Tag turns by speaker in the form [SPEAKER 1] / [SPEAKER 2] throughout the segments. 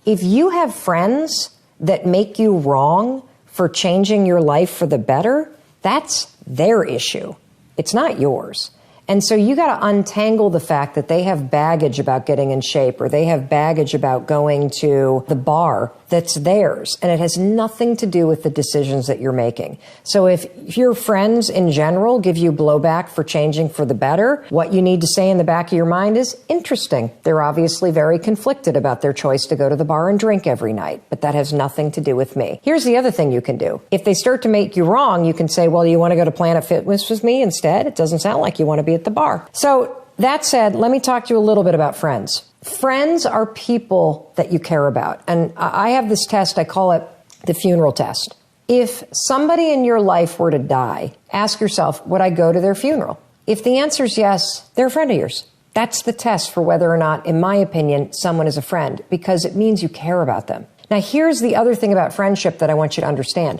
[SPEAKER 1] If you have friends that make you wrong for changing your life for the better, that's their issue. It's not yours. And so you got to untangle the fact that they have baggage about getting in shape, or they have baggage about going to the bar that's theirs. And it has nothing to do with the decisions that you're making. So if your friends in general give you blowback for changing for the better, what you need to say in the back of your mind is, interesting. They're obviously very conflicted about their choice to go to the bar and drink every night, but that has nothing to do with me. Here's the other thing you can do. If they start to make you wrong, you can say, well, you want to go to Planet Fitness with me instead? It doesn't sound like you want to be at the bar. So that said, let me talk to you a little bit about friends. Friends are people that you care about. And I have this test, I call it the funeral test. If somebody in your life were to die, ask yourself, would I go to their funeral? If the answer is yes, they're a friend of yours. That's the test for whether or not, in my opinion, someone is a friend, because it means you care about them. Now, here's the other thing about friendship that I want you to understand.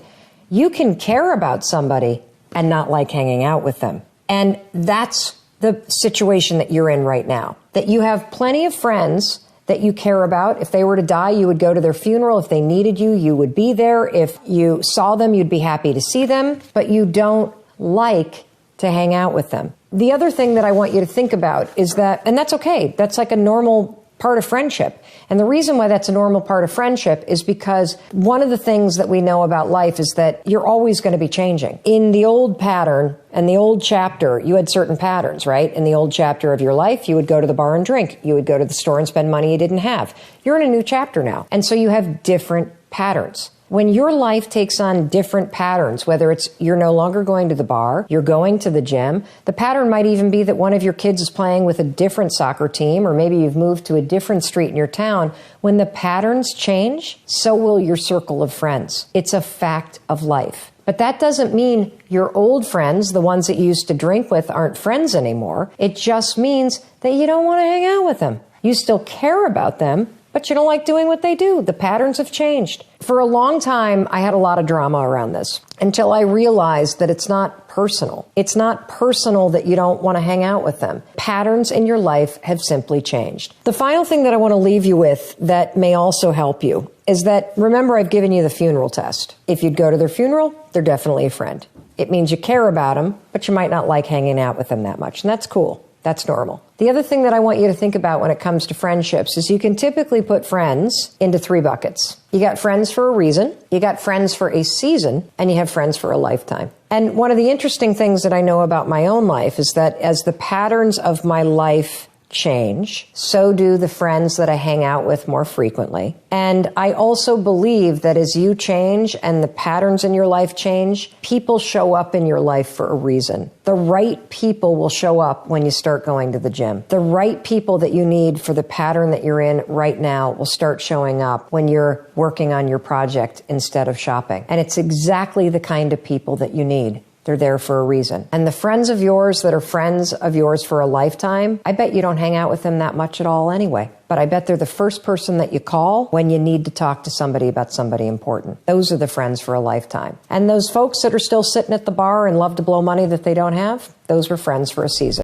[SPEAKER 1] You can care about somebody and not like hanging out with them. And that's the situation that you're in right now. That you have plenty of friends that you care about. If they were to die, you would go to their funeral. If they needed you, you would be there. If you saw them, you'd be happy to see them, but you don't like to hang out with them. The other thing that I want you to think about is that, and that's okay, that's like a normal part of friendship. And the reason why that's a normal part of friendship is because one of the things that we know about life is that you're always going to be changing. In the old pattern and the old chapter, you had certain patterns, right? In the old chapter of your life, you would go to the bar and drink. You would go to the store and spend money you didn't have. You're in a new chapter now. And so you have different patterns. When your life takes on different patterns, whether it's you're no longer going to the bar, you're going to the gym, the pattern might even be that one of your kids is playing with a different soccer team, or maybe you've moved to a different street in your town. When the patterns change, so will your circle of friends. It's a fact of life. But that doesn't mean your old friends, the ones that you used to drink with, aren't friends anymore. It just means that you don't want to hang out with them. You still care about them, but you don't like doing what they do. The patterns have changed. For a long time, I had a lot of drama around this until I realized that it's not personal. It's not personal that you don't want to hang out with them. Patterns in your life have simply changed. The final thing that I want to leave you with that may also help you is that, remember, I've given you the funeral test. If you'd go to their funeral, they're definitely a friend. It means you care about them, but you might not like hanging out with them that much, and that's cool. That's normal. The other thing that I want you to think about when it comes to friendships is you can typically put friends into 3 buckets. You got friends for a reason, you got friends for a season, and you have friends for a lifetime. And one of the interesting things that I know about my own life is that as the patterns of my life change, so do the friends that I hang out with more frequently. And I also believe that as you change and the patterns in your life change, people show up in your life for a reason. The right people will show up when you start going to the gym. The right people that you need for the pattern that you're in right now will start showing up when you're working on your project instead of shopping. And it's exactly the kind of people that you need. They're there for a reason. And the friends of yours that are friends of yours for a lifetime, I bet you don't hang out with them that much at all anyway. But I bet they're the first person that you call when you need to talk to somebody about somebody important. Those are the friends for a lifetime. And those folks that are still sitting at the bar and love to blow money that they don't have, those were friends for a season.